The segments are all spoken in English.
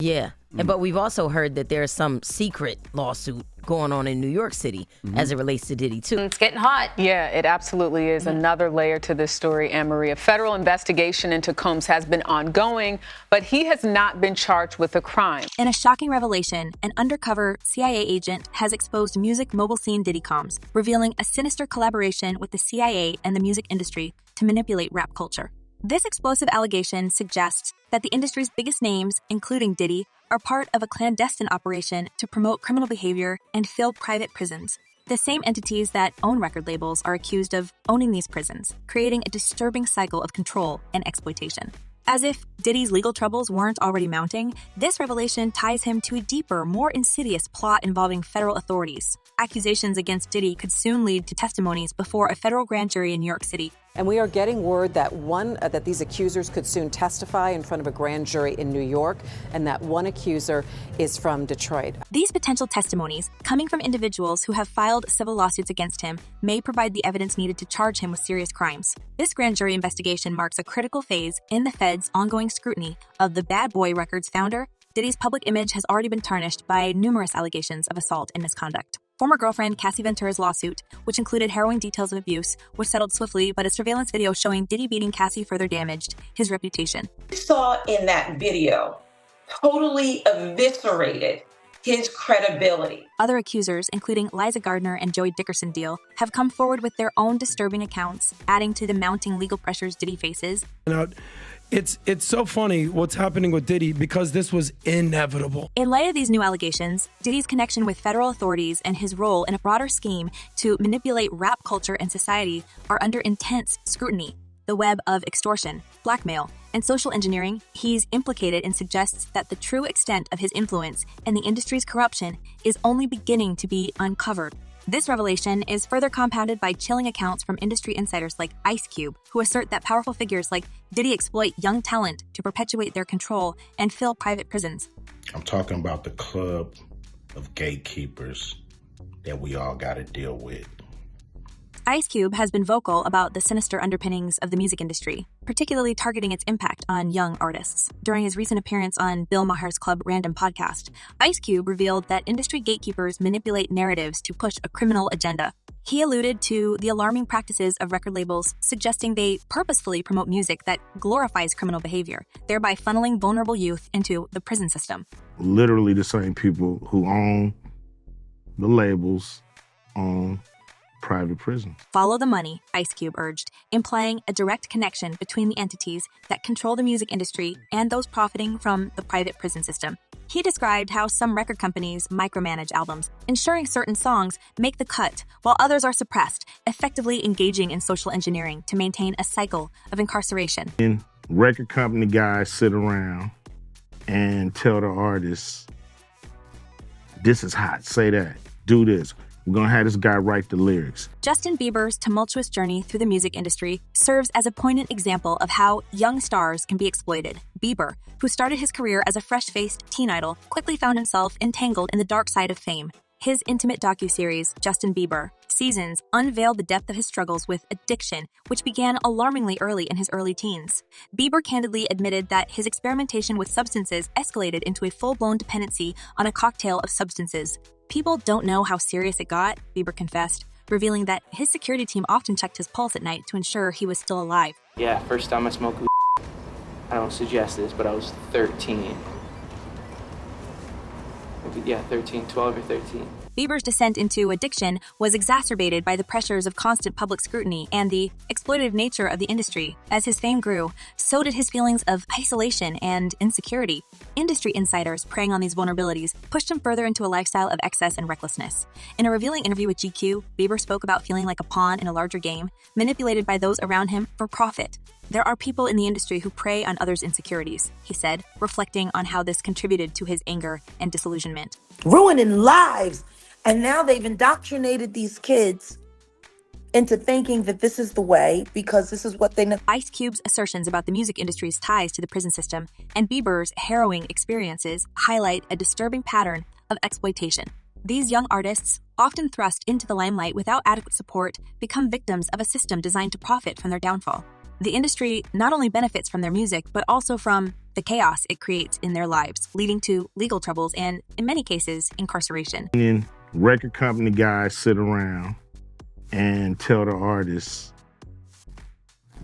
Yeah, but we've also heard that there's some secret lawsuit going on in New York City as it relates to Diddy, too. It's getting hot. Yeah, it absolutely is. Another layer to this story, Anne-Marie. A federal investigation into Combs has been ongoing, but he has not been charged with a crime. In a shocking revelation, an undercover CIA agent has exposed music mogul scene Diddy Combs, revealing a sinister collaboration with the CIA and the music industry to manipulate rap culture. This explosive allegation suggests that the industry's biggest names, including Diddy, are part of a clandestine operation to promote criminal behavior and fill private prisons. The same entities that own record labels are accused of owning these prisons, creating a disturbing cycle of control and exploitation. As if Diddy's legal troubles weren't already mounting, this revelation ties him to a deeper, more insidious plot involving federal authorities. Accusations against Diddy could soon lead to testimonies before a federal grand jury in New York City. And we are getting word that that these accusers could soon testify in front of a grand jury in New York, and that one accuser is from Detroit. These potential testimonies, coming from individuals who have filed civil lawsuits against him, may provide the evidence needed to charge him with serious crimes. This grand jury investigation marks a critical phase in the Fed's ongoing scrutiny of the Bad Boy Records founder. Diddy's public image has already been tarnished by numerous allegations of assault and misconduct. Former girlfriend Cassie Ventura's lawsuit, which included harrowing details of abuse, was settled swiftly, but a surveillance video showing Diddy beating Cassie further damaged his reputation. We saw in that video totally eviscerated his credibility. Other accusers, including Liza Gardner and Joey Dickerson Deal, have come forward with their own disturbing accounts, adding to the mounting legal pressures Diddy faces. It's so funny what's happening with Diddy because this was inevitable. In light of these new allegations, Diddy's connection with federal authorities and his role in a broader scheme to manipulate rap culture and society are under intense scrutiny. The web of extortion, blackmail, and social engineering he's implicated in suggests that the true extent of his influence and the industry's corruption is only beginning to be uncovered. This revelation is further compounded by chilling accounts from industry insiders like Ice Cube, who assert that powerful figures like Diddy exploit young talent to perpetuate their control and fill private prisons. I'm talking about the club of gatekeepers that we all got to deal with. Ice Cube has been vocal about the sinister underpinnings of the music industry, particularly targeting its impact on young artists. During his recent appearance on Bill Maher's Club Random podcast, Ice Cube revealed that industry gatekeepers manipulate narratives to push a criminal agenda. He alluded to the alarming practices of record labels, suggesting they purposefully promote music that glorifies criminal behavior, thereby funneling vulnerable youth into the prison system. Literally the same people who own the labels own private prison. Follow the money, Ice Cube urged, implying a direct connection between the entities that control the music industry and those profiting from the private prison system. He described how some record companies micromanage albums, ensuring certain songs make the cut while others are suppressed, effectively engaging in social engineering to maintain a cycle of incarceration. And record company guys sit around and tell the artists, this is hot, say that, do this. We're going to have this guy write the lyrics. Justin Bieber's tumultuous journey through the music industry serves as a poignant example of how young stars can be exploited. Bieber, who started his career as a fresh-faced teen idol, quickly found himself entangled in the dark side of fame. His intimate docuseries, Justin Bieber, Seasons, unveiled the depth of his struggles with addiction, which began alarmingly early in his early teens. Bieber candidly admitted that his experimentation with substances escalated into a full-blown dependency on a cocktail of substances. People don't know how serious it got, Bieber confessed, revealing that his security team often checked his pulse at night to ensure he was still alive. Yeah, first time I smoked weed, I don't suggest this, but I was 13. Yeah, 12 or 13. Bieber's descent into addiction was exacerbated by the pressures of constant public scrutiny and the exploitative nature of the industry. As his fame grew, so did his feelings of isolation and insecurity. Industry insiders preying on these vulnerabilities pushed him further into a lifestyle of excess and recklessness. In a revealing interview with GQ, Bieber spoke about feeling like a pawn in a larger game, manipulated by those around him for profit. There are people in the industry who prey on others' insecurities, he said, reflecting on how this contributed to his anger and disillusionment. Ruining lives. And now they've indoctrinated these kids into thinking that this is the way because this is what they know. Ice Cube's assertions about the music industry's ties to the prison system and Bieber's harrowing experiences highlight a disturbing pattern of exploitation. These young artists, often thrust into the limelight without adequate support, become victims of a system designed to profit from their downfall. The industry not only benefits from their music, but also from the chaos it creates in their lives, leading to legal troubles and, in many cases, incarceration. And record company guys sit around and tell the artists,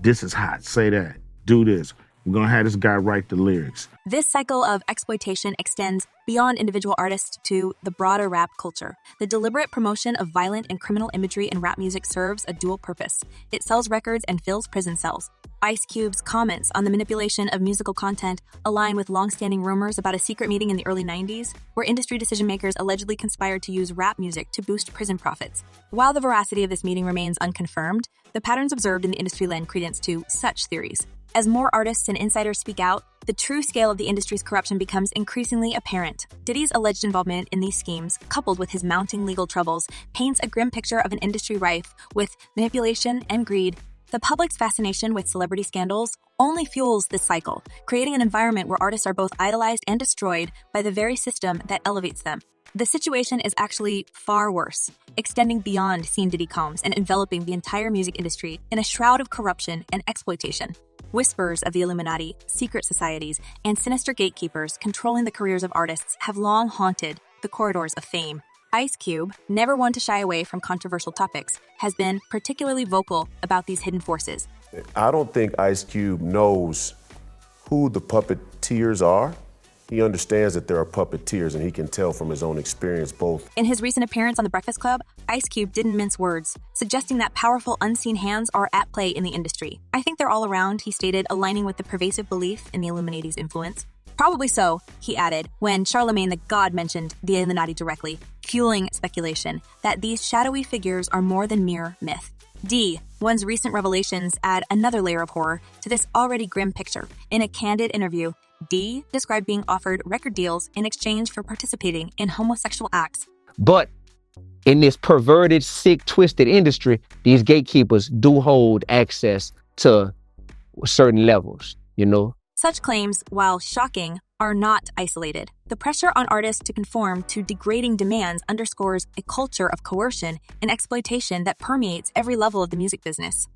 this is hot, say that, do this. We're gonna have this guy write the lyrics. This cycle of exploitation extends beyond individual artists to the broader rap culture. The deliberate promotion of violent and criminal imagery in rap music serves a dual purpose. It sells records and fills prison cells. Ice Cube's comments on the manipulation of musical content align with long-standing rumors about a secret meeting in the early 90s, where industry decision-makers allegedly conspired to use rap music to boost prison profits. While the veracity of this meeting remains unconfirmed, the patterns observed in the industry lend credence to such theories. As more artists and insiders speak out, the true scale of the industry's corruption becomes increasingly apparent. Diddy's alleged involvement in these schemes, coupled with his mounting legal troubles, paints a grim picture of an industry rife with manipulation and greed. The public's fascination with celebrity scandals only fuels this cycle, creating an environment where artists are both idolized and destroyed by the very system that elevates them. The situation is actually far worse, extending beyond scene Diddy Combs and enveloping the entire music industry in a shroud of corruption and exploitation. Whispers of the Illuminati, secret societies, and sinister gatekeepers controlling the careers of artists have long haunted the corridors of fame. Ice Cube, never one to shy away from controversial topics, has been particularly vocal about these hidden forces. I don't think Ice Cube knows who the puppeteers are. He understands that there are puppeteers, and he can tell from his own experience both. In his recent appearance on The Breakfast Club, Ice Cube didn't mince words, suggesting that powerful unseen hands are at play in the industry. I think they're all around, he stated, aligning with the pervasive belief in the Illuminati's influence. Probably so, he added, when Charlemagne the God mentioned the Illuminati directly, fueling speculation that these shadowy figures are more than mere myth. One's recent revelations add another layer of horror to this already grim picture. In a candid interview, D described being offered record deals in exchange for participating in homosexual acts. But in this perverted, sick, twisted industry, these gatekeepers do hold access to certain levels, you know? Such claims, while shocking, are not isolated. The pressure on artists to conform to degrading demands underscores a culture of coercion and exploitation that permeates every level of the music business.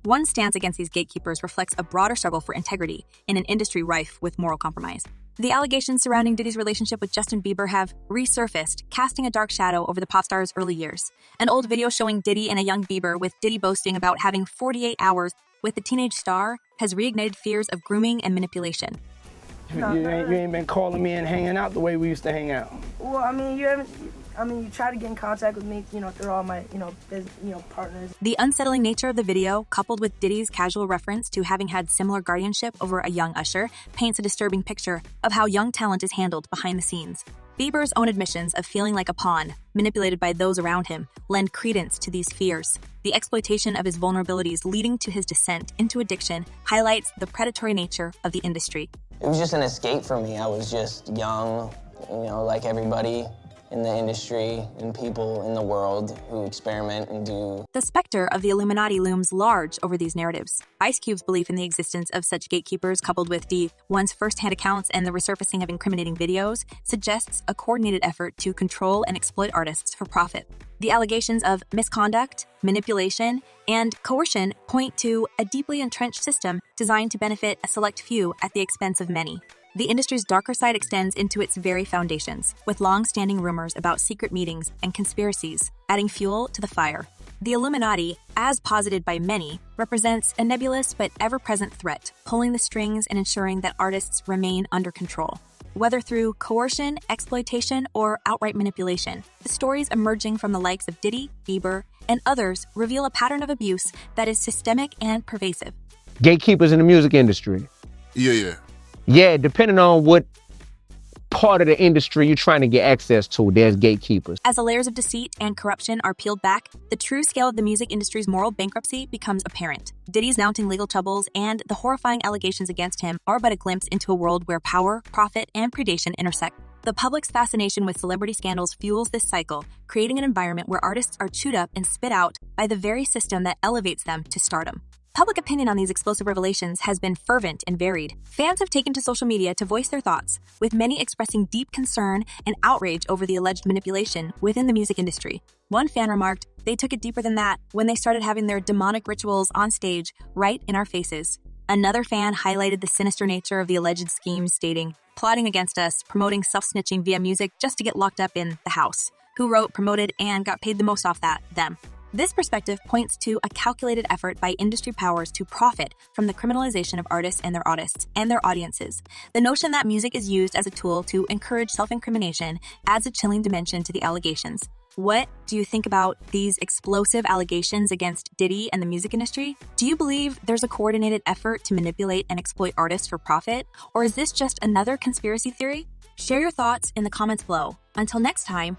One's stance against these gatekeepers reflects a broader struggle for integrity in an industry rife with moral compromise. The allegations surrounding Diddy's relationship with Justin Bieber have resurfaced, casting a dark shadow over the pop star's early years. An old video showing Diddy and a young Bieber, with Diddy boasting about having 48 hours with the teenage star, has reignited fears of grooming and manipulation. You ain't been calling me and hanging out the way we used to hang out. Well, I mean, you try to get in contact with me, through all my, partners. The unsettling nature of the video, coupled with Diddy's casual reference to having had similar guardianship over a young Usher, paints a disturbing picture of how young talent is handled behind the scenes. Bieber's own admissions of feeling like a pawn, manipulated by those around him, lend credence to these fears. The exploitation of his vulnerabilities leading to his descent into addiction highlights the predatory nature of the industry. It was just an escape for me. I was just young, like everybody in the industry and people in the world who experiment and do. The specter of the Illuminati looms large over these narratives. Ice Cube's belief in the existence of such gatekeepers, coupled with one's first-hand accounts and the resurfacing of incriminating videos, suggests a coordinated effort to control and exploit artists for profit. The allegations of misconduct, manipulation, and coercion point to a deeply entrenched system designed to benefit a select few at the expense of many. The industry's darker side extends into its very foundations, with long-standing rumors about secret meetings and conspiracies, adding fuel to the fire. The Illuminati, as posited by many, represents a nebulous but ever-present threat, pulling the strings and ensuring that artists remain under control. Whether through coercion, exploitation, or outright manipulation, the stories emerging from the likes of Diddy, Bieber, and others reveal a pattern of abuse that is systemic and pervasive. Gatekeepers in the music industry. Yeah, depending on what part of the industry you're trying to get access to, there's gatekeepers. As the layers of deceit and corruption are peeled back, the true scale of the music industry's moral bankruptcy becomes apparent. Diddy's mounting legal troubles and the horrifying allegations against him are but a glimpse into a world where power, profit, and predation intersect. The public's fascination with celebrity scandals fuels this cycle, creating an environment where artists are chewed up and spit out by the very system that elevates them to stardom. Public opinion on these explosive revelations has been fervent and varied. Fans have taken to social media to voice their thoughts, with many expressing deep concern and outrage over the alleged manipulation within the music industry. One fan remarked, "They took it deeper than that when they started having their demonic rituals on stage right in our faces." Another fan highlighted the sinister nature of the alleged schemes, stating, "Plotting against us, promoting self-snitching via music just to get locked up in the house. Who wrote, promoted, and got paid the most off that? Them." This perspective points to a calculated effort by industry powers to profit from the criminalization of artists and their audiences. The notion that music is used as a tool to encourage self-incrimination adds a chilling dimension to the allegations. What do you think about these explosive allegations against Diddy and the music industry? Do you believe there's a coordinated effort to manipulate and exploit artists for profit? Or is this just another conspiracy theory? Share your thoughts in the comments below. Until next time,